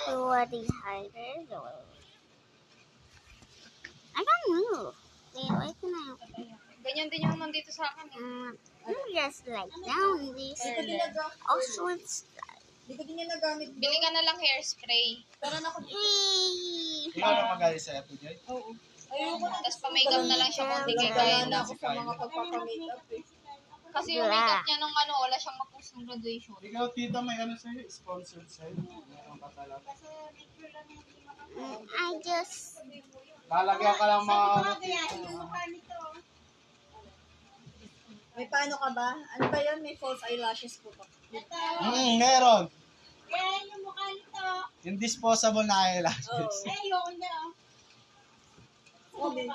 Who are the hiders? I don't know. Wait can I? Ganyan din yung nandito sa akin. Just like down this. Also, it's. Dito din niya nagamit. Bili ka na lang hairspray. Pero na ako dito. Hey! Ikaw na mag-ayos sa ito, Joy? Oo. Ayoko na. Tapos pa-makeup na lang siya konti kay Kaya Kyle. na ako sa mga pagpapamakeup eh. Kasi yung makeup niya nung ano, wala siyang mag-post ng graduation. Ikaw, tita, may ano sa'yo? Sponsored sa'yo? Meron ka talaga. I just. Lalagyan ka lang mga... May paano ka ba? Ano ba yun? May false eyelashes po ba? Meron. Kaya yung mukha nito. Yung disposable na eyelashes. Oo. Ayoko na. Okay.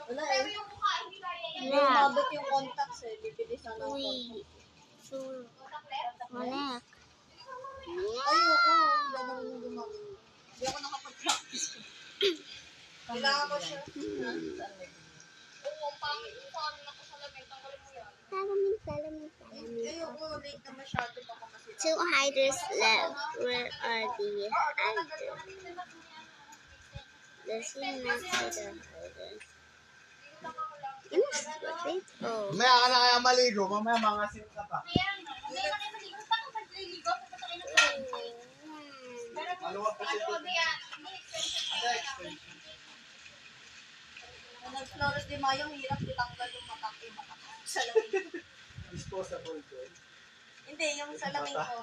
Wala eh. Yung mukha, hindi kaya yan. Yung mabot yung contacts eh. Bibili sana ako. Wait. Two. Connect. Ayoko. Hindi ako nung gumamit. Hindi ako nakapag-practice. Kailangan ko siya. Oo, pangit yung paano na ko sa lamig. Tanggalin mo yan. Salamin. Ayoko. Late na masyado baka kasi. Two hiders left. Where are the hiders? Does he not see the hiders? You must wait. Oh. Mamaya ka na kaya maligo. Mamaya mga sin ka pa. Kaya nga, hindi ka kayo maligo. Paano ka naliligo? Paano kayo naliligo? Pero kung Maluwag pa siya. ano yan, hindi expensive. Nag-flores di Mayo, hirap ditanggal yung matak sa lamig. Disposable, Joy. Hindi, yung sa lamig ko.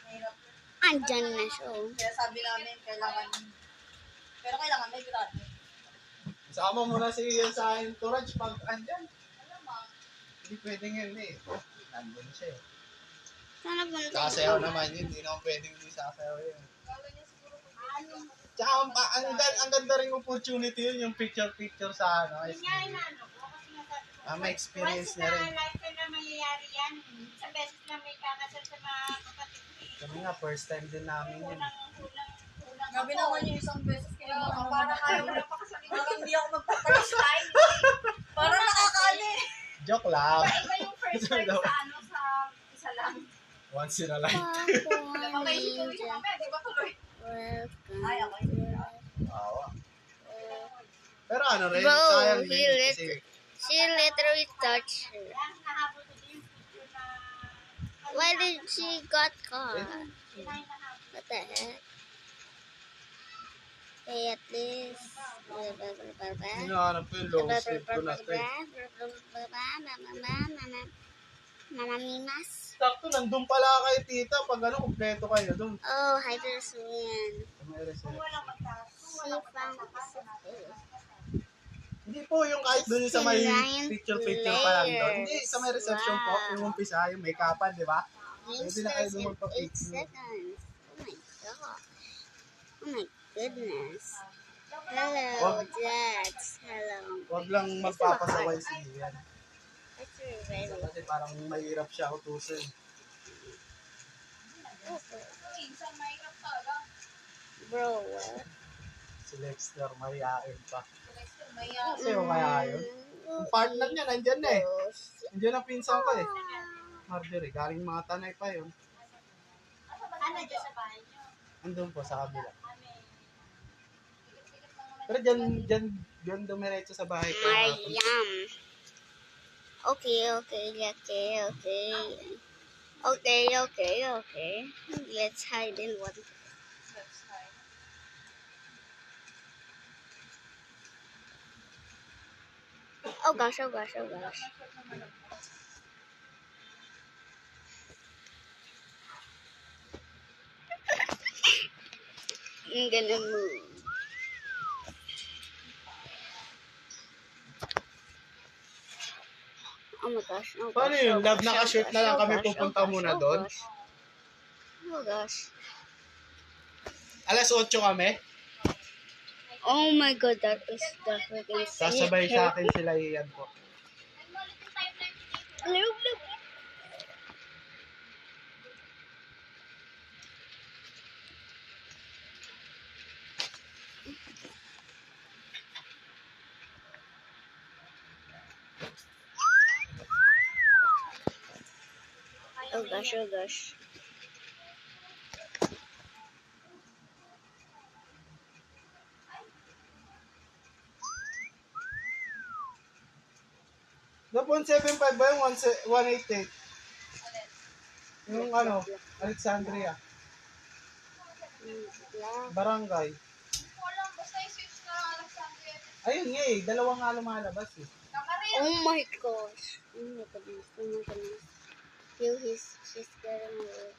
Hirap. Andyan na siya. Kaya sabi namin, kailangan, pero kailangan may grado. Sama mo na si Ian sa entourage pag andyan. Hindi pwedeng yun eh. Nandun siya eh. Sana punta. Sasayaw naman yun. Hindi naman pwedeng hindi sasayaw yun. Tsaka ang ganda rin opportunity yun, yung picture-picture sa ano. Yun nga inaano ko kasi nasabi ko. May experience Once na rin. lifetime na mangyayari yan. Sa beses na may kakasal sa mga kapatid ko eh. Kami nga, first time din namin yun. Unang Gabi naman yung isang beses kaya Parang ayaw mo na pakasali. parang hindi ako magpa-first time. Parang nakakaali. Joke lang. Iba yung first time sa ano, sa isa lang. Once in a life. Mamaisip ko yung mamaya, di ba tuloy? Ay, ako Awa. Pero ano rin, Bro, sayang din. Kasi she literally touched her. Yan, nahabol ko din yung picture na... Why did she got caught? Hinahabol. What the heck? Hey, at least. hinahanap ko yung long sleeve ko na to eh. Mama Mimas. Sakto, nandun pala kayo tita. Pag ano, kumpleto kayo dun. Oh, hiders win. May reserve. Walang magtaas. She found Hindi po yung kahit dun sa may picture-picture pa lang doon. Hindi, sa may reception po, Wow. yung umpisa, yung make-upan, di ba? Games Pwede na kayo starts in 8 magpa-picture. seconds. Oh my god. Oh my goodness. Hello, Jax. Hello. Huwag lang magpapasaway si Ian. That's very Kasi parang mahirap siya utusin. bro. What? Si Lexter, mahihain pa. Maya. Kasi yung kaya yun. Yung partner niya, nandyan na eh. Nandyan ang pinsan ko eh. Marjorie, galing mga tanay pa yun. Ano dyan sa bahay niyo? Andun po sa kabila. Pero dyan dumiretso sa bahay ko. Mariam. Okay. Let's hide in one. Oh gosh. I'm gonna move. Oh my gosh. Paano yun? Love naka-shirt na lang kami pupunta muna doon? Oh gosh. Alas 8 kami. Oh my god, that is the freaking Sasabay sa akin sila Ian po. Look. Oh gosh. The 175 ba yung 188? Yung ano, Alexandria. Black. Barangay. Walang, basta i-switch na Alexandria. Ayun nga eh, dalawa nga lumalabas eh. Tama rin. Oh my gosh. Oh my goodness. Oh my goodness. She's getting away.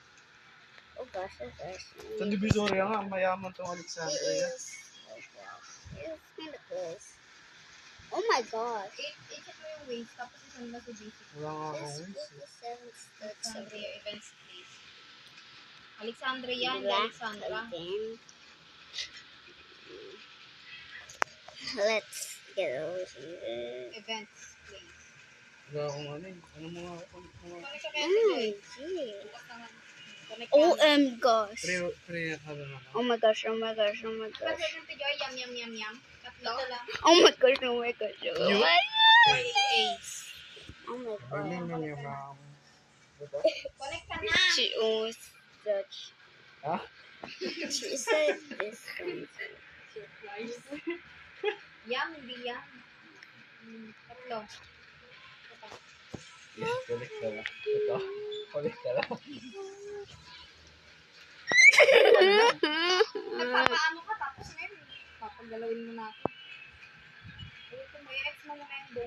Oh gosh, oh gosh. Sa Divisoria nga, mayaman tong She Alexandria. is. Oh gosh. It's kind of close. Oh my gosh. I-check mo yung ways, tapos isang na sa basic. Wala nga akong This wins eh. 57 steps Alexandria events place. Alexandria and Black Alexandra. again. Let's get over here. Events place. Wala akong ano eh. Ano mga Connect ka kaya Oh, sa Joy. gee. Bukas naman. Connect ka. OM gosh. pre ano na. Oh my gosh, oh my gosh, oh my Kasi gosh. yung Joy, yum yum yum yum. Tatlo. Oh my gosh, oh my gosh. Oh You? my gosh. Ace. Oh my Berlin god. yun yung Diba? Connect ka na. She almost touched. Ha? She said this one. Yum, hindi yum. Tatlo. Yes, kulik ka lang. Ito. Kulik ka lang. Nagpapaano ka tapos ngayon. Papagalawin mo na ako. Uy, kung may ex mo na yung buong